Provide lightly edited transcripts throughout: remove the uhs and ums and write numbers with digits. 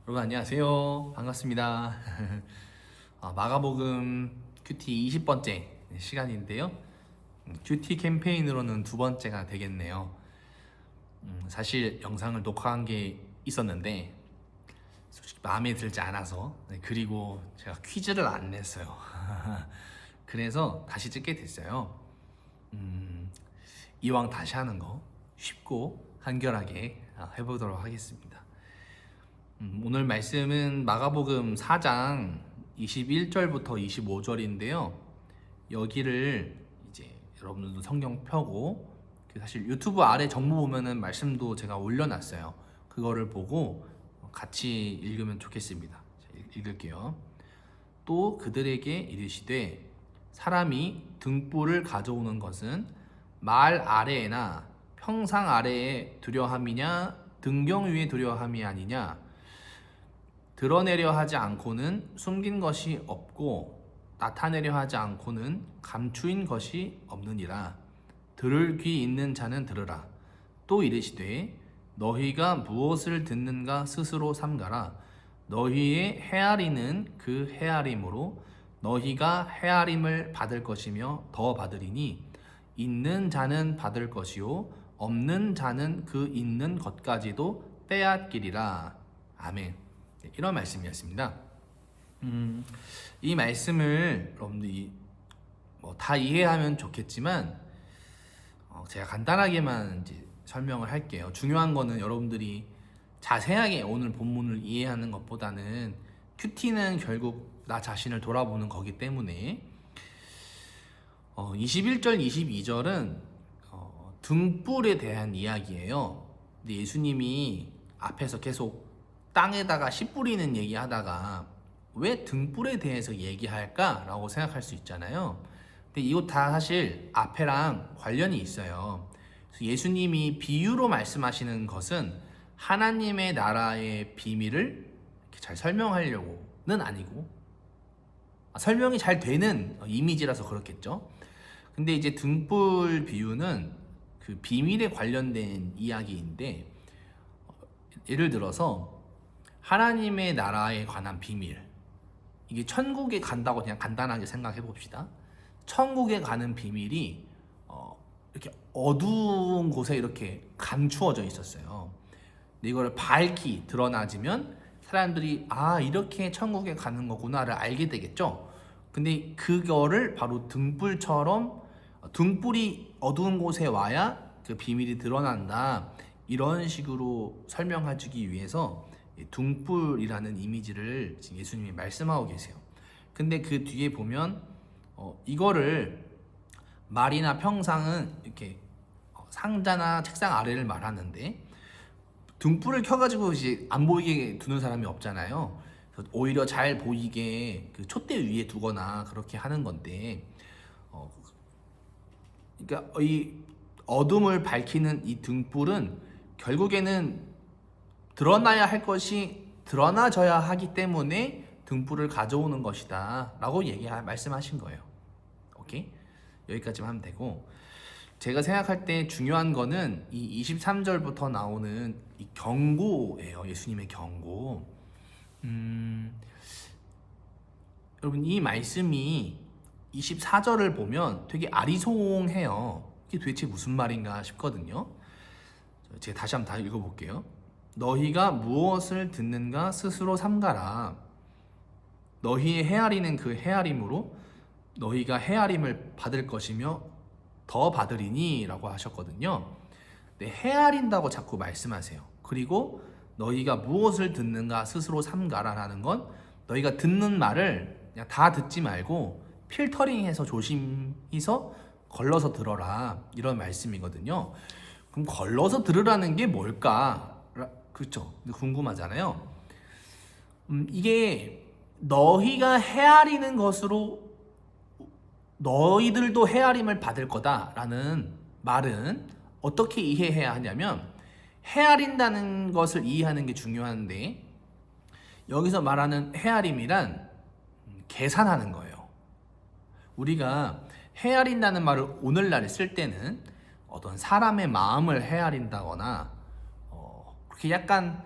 여러분 안녕하세요. 반갑습니다. 마가복음 큐티 20번째 시간인데요. 큐티 캠페인으로는 두 번째가 되겠네요. 사실 영상을 녹화한 게 있었는데 솔직히 마음에 들지 않아서, 그리고 제가 퀴즈를 안 냈어요. 그래서 다시 찍게 됐어요. 이왕 다시 하는 거 쉽고 간결하게 해보도록 하겠습니다. 오늘 말씀은 마가복음 4장 21절부터 25절인데요. 여기를 이제 여러분들도 성경 펴고, 사실 유튜브 아래 정보 보면은 말씀도 제가 올려놨어요. 그거를 보고 같이 읽으면 좋겠습니다. 읽을게요. 또 그들에게 이르시되 사람이 등불을 가져오는 것은 말 아래에나 평상 아래에 두려함이냐 등경 위에 두려함이 아니냐. 드러내려 하지 않고는 숨긴 것이 없고 나타내려 하지 않고는 감추인 것이 없느니라. 들을 귀 있는 자는 들으라. 또 이르시되 너희가 무엇을 듣는가 스스로 삼가라. 너희의 헤아리는 그 헤아림으로 너희가 헤아림을 받을 것이며 더 받으리니 있는 자는 받을 것이요 없는 자는 그 있는 것까지도 빼앗기리라. 아멘. 이런 말씀이었습니다. 이 말씀을 여러분들이 다 이해하면 좋겠지만 제가 간단하게만 이제 설명을 할게요. 중요한 거는 여러분들이 자세하게 오늘 본문을 이해하는 것보다는 큐티는 결국 나 자신을 돌아보는 거기 때문에 21절, 22절은 등불에 대한 이야기예요. 근데 예수님이 앞에서 계속 땅에다가 씨 뿌리는 얘기하다가 왜 등불에 대해서 얘기할까라고 생각할 수 있잖아요. 근데 이거 다 사실 앞에랑 관련이 있어요. 그래서 예수님이 비유로 말씀하시는 것은 하나님의 나라의 비밀을 이렇게 잘 설명하려고는 아니고, 설명이 잘 되는 이미지라서 그렇겠죠. 근데 이제 등불 비유는 그 비밀에 관련된 이야기인데, 예를 들어서 하나님의 나라에 관한 비밀, 이게 천국에 간다고 그냥 간단하게 생각해 봅시다. 천국에 가는 비밀이 이렇게 어두운 곳에 이렇게 감추어져 있었어요. 근데 이거를 밝히 드러나지면 사람들이 이렇게 천국에 가는 거구나를 알게 되겠죠. 근데 그거를 바로 등불처럼, 등불이 어두운 곳에 와야 그 비밀이 드러난다, 이런 식으로 설명해주기 위해서 등불이라는 이미지를 지금 예수님이 말씀하고 계세요. 근데 그 뒤에 보면 이거를 말이나 평상은 이렇게 상자나 책상 아래를 말하는데, 등불을 켜가지고 이제 안 보이게 두는 사람이 없잖아요. 그래서 오히려 잘 보이게 그 촛대 위에 두거나 그렇게 하는 건데, 그러니까 이 어둠을 밝히는 이 등불은 결국에는 드러나야 할 것이 드러나져야 하기 때문에 등불을 가져오는 것이다 라고 말씀하신 거예요. 오케이? 여기까지만 하면 되고, 제가 생각할 때 중요한 거는 이 23절부터 나오는 이 경고예요. 예수님의 경고. 여러분, 이 말씀이 24절을 보면 되게 아리송해요. 이게 도대체 무슨 말인가 싶거든요. 제가 다시 한번 다 읽어볼게요. 너희가 무엇을 듣는가 스스로 삼가라. 너희의 헤아리는 그 헤아림으로 너희가 헤아림을 받을 것이며 더 받으리니 라고 하셨거든요. 근데 헤아린다고 자꾸 말씀하세요. 그리고 너희가 무엇을 듣는가 스스로 삼가라 라는 건 너희가 듣는 말을 그냥 다 듣지 말고 필터링해서 조심해서 걸러서 들어라, 이런 말씀이거든요. 그럼 걸러서 들으라는 게 뭘까? 그렇죠? 궁금하잖아요. 이게 너희가 헤아리는 것으로 너희들도 헤아림을 받을 거다라는 말은 어떻게 이해해야 하냐면, 헤아린다는 것을 이해하는 게 중요한데, 여기서 말하는 헤아림이란 계산하는 거예요. 우리가 헤아린다는 말을 오늘날에 쓸 때는 어떤 사람의 마음을 헤아린다거나 그렇게 약간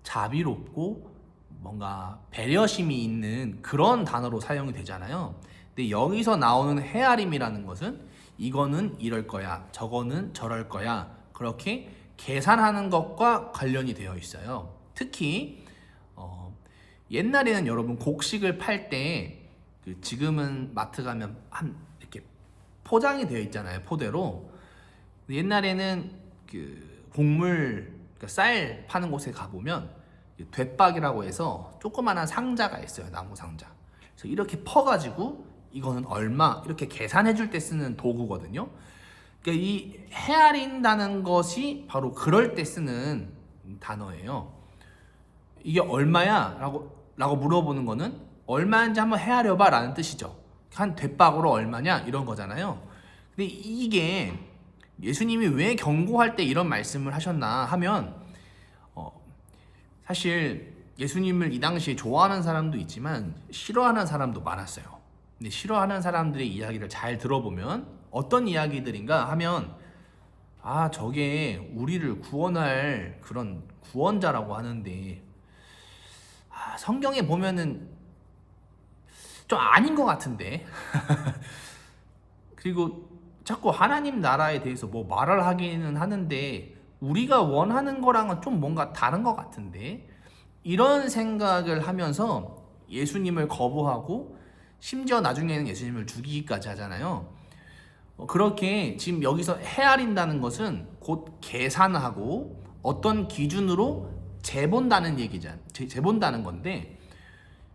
자비롭고 뭔가 배려심이 있는 그런 단어로 사용이 되잖아요. 근데 여기서 나오는 헤아림이라는 것은 이거는 이럴 거야, 저거는 저럴 거야, 그렇게 계산하는 것과 관련이 되어 있어요. 특히 옛날에는 여러분 곡식을 팔 때 지금은 마트 가면 한 이렇게 포장이 되어 있잖아요, 포대로. 옛날에는 그 곡물, 그러니까 쌀 파는 곳에 가보면 돛박이라고 해서 조그만한 상자가 있어요, 나무 상자. 그래서 이렇게 퍼가지고 이거는 얼마 이렇게 계산해 줄 때 쓰는 도구거든요. 그러니까 이 헤아린다는 것이 바로 그럴 때 쓰는 단어예요. 이게 얼마야? 라고 물어보는 거는 얼마인지 한번 헤아려봐 라는 뜻이죠. 한 돛박으로 얼마냐? 이런 거잖아요. 근데 이게 예수님이 왜 경고할 때 이런 말씀을 하셨나 하면 사실 예수님을 이 당시에 좋아하는 사람도 있지만 싫어하는 사람도 많았어요. 근데 싫어하는 사람들의 이야기를 잘 들어보면 어떤 이야기들인가 하면 저게 우리를 구원할 그런 구원자라고 하는데 성경에 보면은 좀 아닌 것 같은데 그리고 자꾸 하나님 나라에 대해서 뭐 말을 하기는 하는데 우리가 원하는 거랑은 좀 뭔가 다른 것 같은데 이런 생각을 하면서 예수님을 거부하고 심지어 나중에는 예수님을 죽이기까지 하잖아요. 그렇게 지금 여기서 헤아린다는 것은 곧 계산하고 어떤 기준으로 재본다는 얘기잖아요. 재본다는 건데,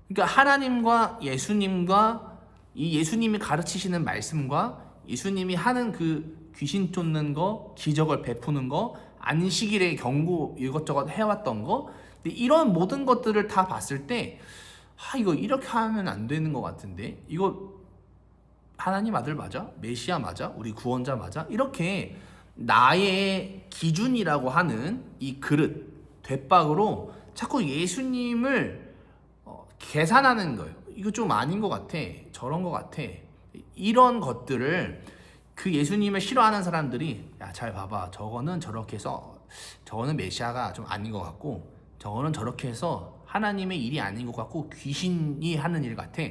그러니까 하나님과 예수님과 이 예수님이 가르치시는 말씀과 예수님이 하는 그 귀신 쫓는 거, 기적을 베푸는 거, 안식일의 경고 이것저것 해왔던 거, 근데 이런 모든 것들을 다 봤을 때 이거 이렇게 하면 안 되는 것 같은데 이거 하나님 아들 맞아? 메시아 맞아? 우리 구원자 맞아? 이렇게 나의 기준이라고 하는 이 그릇, 돛박으로 자꾸 예수님을 계산하는 거예요. 이거 좀 아닌 것 같아. 저런 것 같아. 이런 것들을 그 예수님을 싫어하는 사람들이 잘 봐봐. 저거는 저렇게 해서 저거는 메시아가 좀 아닌 것 같고 저거는 저렇게 해서 하나님의 일이 아닌 것 같고 귀신이 하는 일 같아.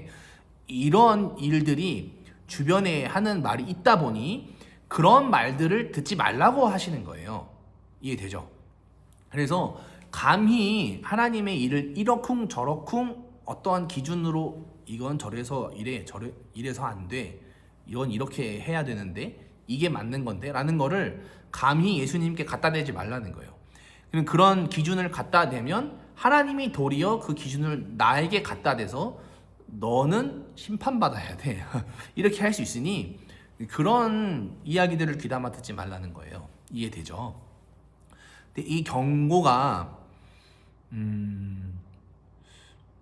이런 일들이 주변에 하는 말이 있다 보니 그런 말들을 듣지 말라고 하시는 거예요. 이해되죠? 그래서 감히 하나님의 일을 이러쿵 저러쿵 어떠한 기준으로 이건 저래서 이래서 안 돼. 이건 이렇게 해야 되는데 이게 맞는 건데 라는 거를 감히 예수님께 갖다 대지 말라는 거예요. 그런 기준을 갖다 대면 하나님이 도리어 그 기준을 나에게 갖다 대서 너는 심판받아야 돼. 이렇게 할 수 있으니 그런 이야기들을 귀담아 듣지 말라는 거예요. 이해되죠? 근데 이 경고가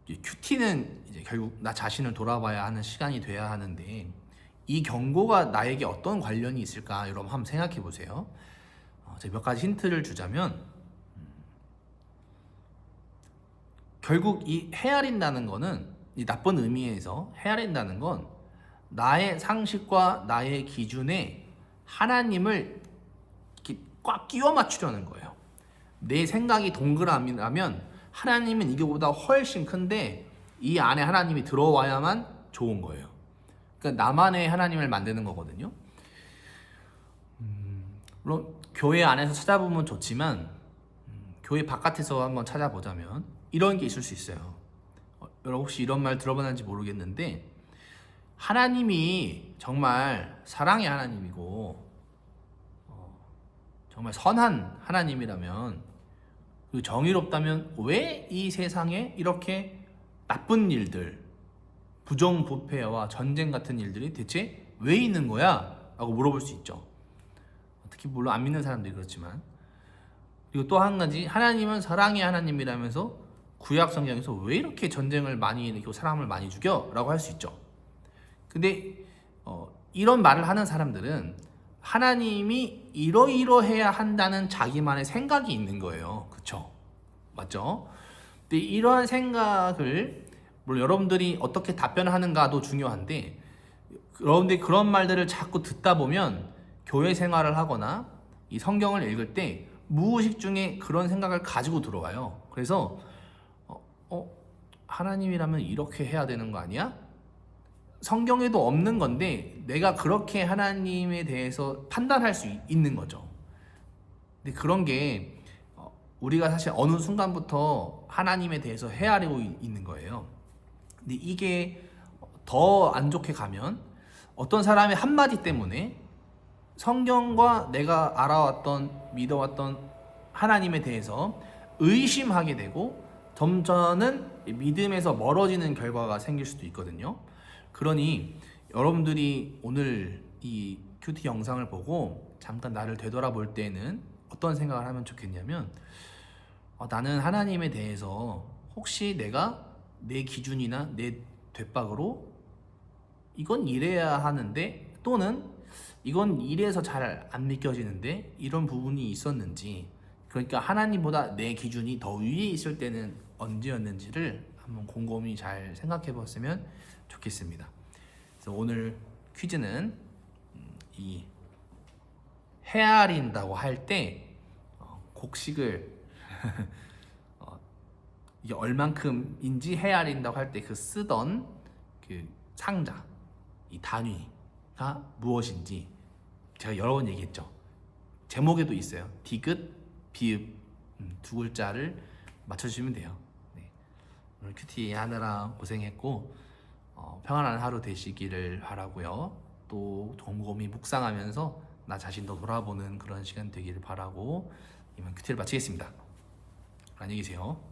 큐티는 이제 결국 나 자신을 돌아봐야 하는 시간이 돼야 하는데 이 경고가 나에게 어떤 관련이 있을까 여러분 한번 생각해 보세요. 제가 몇 가지 힌트를 주자면 결국 이 헤아린다는 거는 이 나쁜 의미에서 헤아린다는 건 나의 상식과 나의 기준에 하나님을 이렇게 꽉 끼워 맞추려는 거예요. 내 생각이 동그라미라면 하나님은 이거보다 훨씬 큰데 이 안에 하나님이 들어와야만 좋은 거예요. 그러니까 나만의 하나님을 만드는 거거든요. 물론 교회 안에서 찾아보면 좋지만 교회 바깥에서 한번 찾아보자면 이런 게 있을 수 있어요. 여러분 혹시 이런 말 들어봤는지 모르겠는데 하나님이 정말 사랑의 하나님이고 정말 선한 하나님이라면 그리고 정의롭다면 왜 이 세상에 이렇게 나쁜 일들, 부정부패와 전쟁 같은 일들이 대체 왜 있는 거야? 라고 물어볼 수 있죠. 특히 물론 안 믿는 사람들이 그렇지만. 그리고 또 한 가지, 하나님은 사랑의 하나님이라면서 구약 성경에서 왜 이렇게 전쟁을 많이 일으키고 사람을 많이 죽여? 라고 할 수 있죠. 근데 이런 말을 하는 사람들은 하나님이 이러이러해야 한다는 자기만의 생각이 있는 거예요. 그쵸? 맞죠? 근데 이러한 생각을 물론 여러분들이 어떻게 답변하는가도 중요한데 여러분들이 그런 말들을 자꾸 듣다 보면 교회 생활을 하거나 이 성경을 읽을 때 무의식 중에 그런 생각을 가지고 들어와요. 그래서 하나님이라면 이렇게 해야 되는 거 아니야? 성경에도 없는 건데 내가 그렇게 하나님에 대해서 판단할 수 있는 거죠. 근데 그런 게 우리가 사실 어느 순간부터 하나님에 대해서 헤아리고 있는 거예요. 근데 이게 더 안 좋게 가면 어떤 사람의 한마디 때문에 성경과 내가 알아왔던 믿어왔던 하나님에 대해서 의심하게 되고 점점은 믿음에서 멀어지는 결과가 생길 수도 있거든요. 그러니 여러분들이 오늘 이 큐티 영상을 보고 잠깐 나를 되돌아볼 때는 어떤 생각을 하면 좋겠냐면 나는 하나님에 대해서 혹시 내가 내 기준이나 내 되박으로 이건 이래야 하는데 또는 이건 이래서 잘 안 믿겨지는데 이런 부분이 있었는지, 그러니까 하나님보다 내 기준이 더 위에 있을 때는 언제였는지를 한번 곰곰이 잘 생각해 봤으면 좋겠습니다. 그래서 오늘 퀴즈는 이 헤아린다고 할 때 곡식을 이게 얼만큼인지 헤아린다고 할 때 그 쓰던 그 상자, 이 단위가 무엇인지 제가 여러 번 얘기했죠. 제목에도 있어요. 디귿, 비읍 두 글자를 맞춰주시면 돼요. 네. 오늘 큐티 하느라 고생했고 평안한 하루 되시기를 바라고요. 또 곰곰이 묵상하면서 나 자신도 돌아보는 그런 시간 되기를 바라고 이만 큐티를 마치겠습니다. 안녕히 계세요.